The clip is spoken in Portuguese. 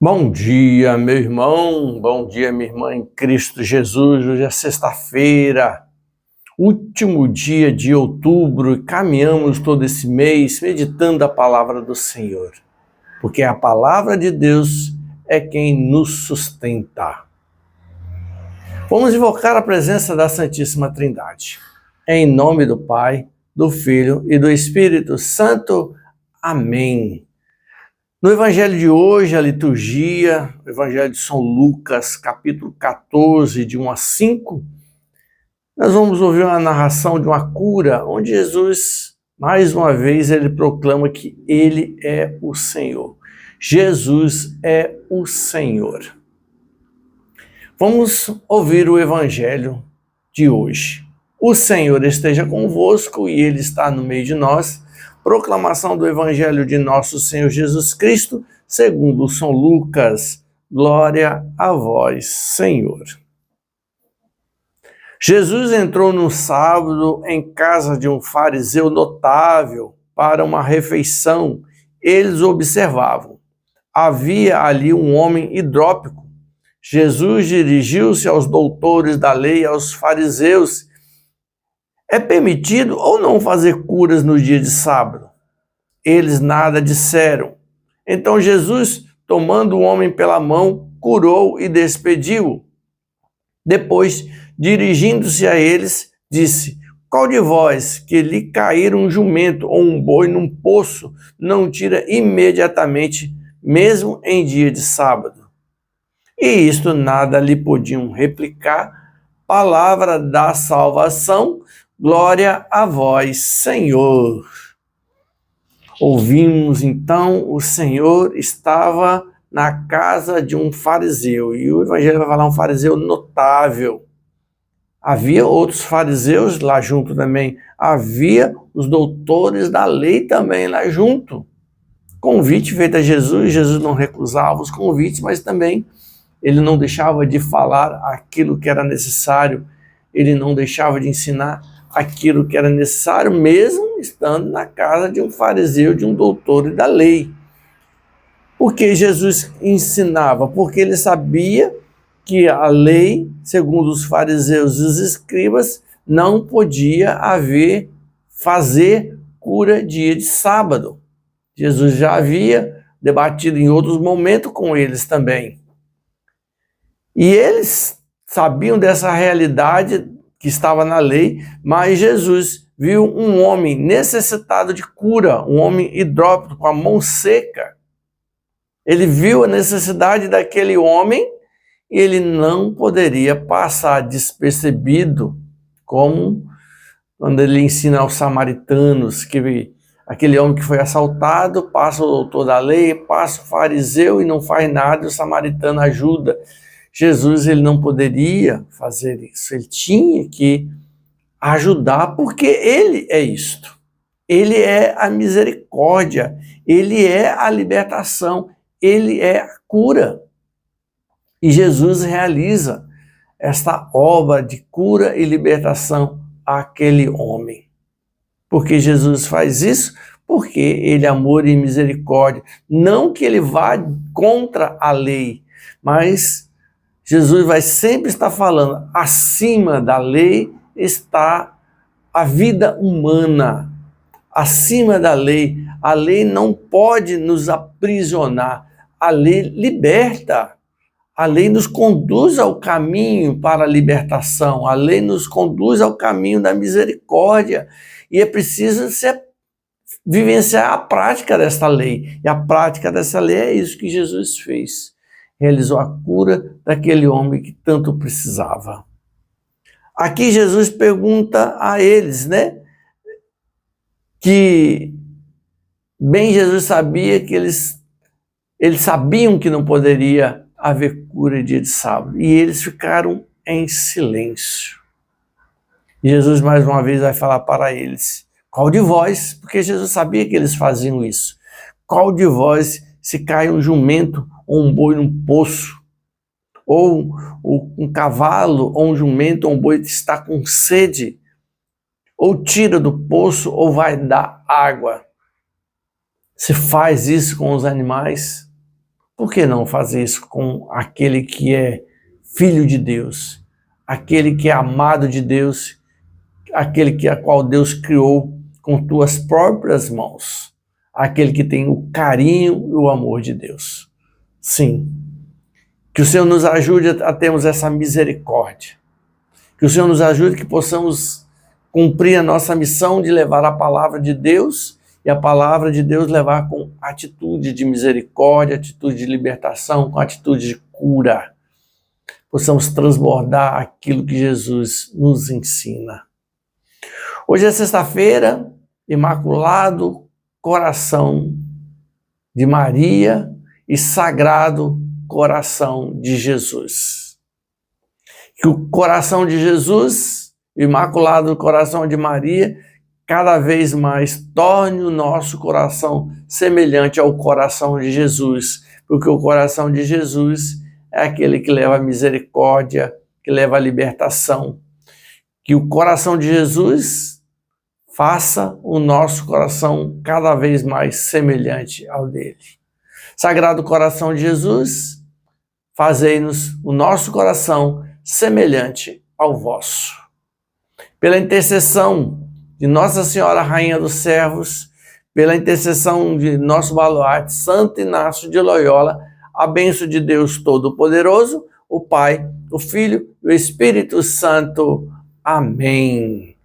Bom dia, meu irmão, bom dia, minha irmã em Cristo Jesus. Hoje é sexta-feira, último dia de outubro, e caminhamos todo esse mês meditando a palavra do Senhor, porque a palavra de Deus é quem nos sustenta. Vamos invocar a presença da Santíssima Trindade. Em nome do Pai, do Filho e do Espírito Santo. Amém. No Evangelho de hoje, a liturgia, o Evangelho de São Lucas, capítulo 14, de 1 a 5, nós vamos ouvir uma narração de uma cura, onde Jesus, mais uma vez, ele proclama que ele é o Senhor. Jesus é o Senhor. Vamos ouvir o Evangelho de hoje. O Senhor esteja convosco e Ele está no meio de nós. Proclamação do Evangelho de nosso Senhor Jesus Cristo, segundo São Lucas. Glória a vós, Senhor. Jesus entrou no sábado em casa de um fariseu notável para uma refeição. Eles observavam. Havia ali um homem hidrópico. Jesus dirigiu-se aos doutores da lei e aos fariseus. É permitido ou não fazer curas no dia de sábado? Eles nada disseram. Então Jesus, tomando o homem pela mão, curou e despediu-o. Depois, dirigindo-se a eles, disse: qual de vós que lhe cair um jumento ou um boi num poço, não tira imediatamente, mesmo em dia de sábado? E isto nada lhe podiam replicar. Palavra da salvação. Glória a vós, Senhor. Ouvimos então, o Senhor estava na casa de um fariseu, e o Evangelho vai falar um fariseu notável. Havia outros fariseus lá junto também, havia os doutores da lei também lá junto. Convite feito a Jesus, Jesus não recusava os convites, mas também ele não deixava de falar aquilo que era necessário, ele não deixava de ensinar aquilo que era necessário, mesmo estando na casa de um fariseu, de um doutor da lei. Por que Jesus ensinava? Porque ele sabia que a lei, segundo os fariseus e os escribas, não podia fazer cura dia de sábado. Jesus já havia debatido em outros momentos com eles também. E eles sabiam dessa realidade que estava na lei, mas Jesus viu um homem necessitado de cura, um homem hidrópico, com a mão seca. Ele viu a necessidade daquele homem e ele não poderia passar despercebido, como quando ele ensina aos samaritanos, que aquele homem que foi assaltado, passa o doutor da lei, passa o fariseu e não faz nada, e o samaritano ajuda. Jesus, ele não poderia fazer isso, ele tinha que ajudar, porque ele é isto. Ele é a misericórdia, ele é a libertação, ele é a cura. E Jesus realiza esta obra de cura e libertação àquele homem. Porque Jesus faz isso? Porque ele é amor e misericórdia. Não que ele vá contra a lei, mas Jesus vai sempre estar falando, acima da lei está a vida humana. Acima da lei, a lei não pode nos aprisionar, a lei liberta, a lei nos conduz ao caminho para a libertação, a lei nos conduz ao caminho da misericórdia, e é preciso vivenciar a prática desta lei, e a prática dessa lei é isso que Jesus fez. Realizou a cura daquele homem que tanto precisava. Aqui Jesus pergunta a eles, né? Que bem Jesus sabia que eles sabiam que não poderia haver cura dia de sábado. E eles ficaram em silêncio. E Jesus mais uma vez vai falar para eles, qual de vós, porque Jesus sabia que eles faziam isso, qual de vós se cai um jumento ou um boi num poço, ou um cavalo, ou um jumento, ou um boi que está com sede, ou tira do poço, ou vai dar água. Se faz isso com os animais, Por que não fazer isso com aquele que é filho de Deus, aquele que é amado de Deus, aquele que a qual Deus criou com tuas próprias mãos, aquele que tem o carinho e o amor de Deus? Sim, que o Senhor nos ajude a termos essa misericórdia, que o Senhor nos ajude que possamos cumprir a nossa missão de levar a palavra de Deus e a palavra de Deus levar com atitude de misericórdia, atitude de libertação, com atitude de cura. Possamos transbordar aquilo que Jesus nos ensina. Hoje é sexta-feira, Imaculado Coração de Maria e Sagrado Coração de Jesus. Que o coração de Jesus, o Imaculado Coração de Maria, cada vez mais torne o nosso coração semelhante ao coração de Jesus, porque o coração de Jesus é aquele que leva a misericórdia, que leva a libertação. Que o coração de Jesus faça o nosso coração cada vez mais semelhante ao dele. Sagrado Coração de Jesus, fazei-nos o nosso coração semelhante ao vosso. Pela intercessão de Nossa Senhora Rainha dos Servos, pela intercessão de nosso baluarte Santo Inácio de Loyola, a bênção de Deus Todo-Poderoso, o Pai, o Filho e o Espírito Santo. Amém.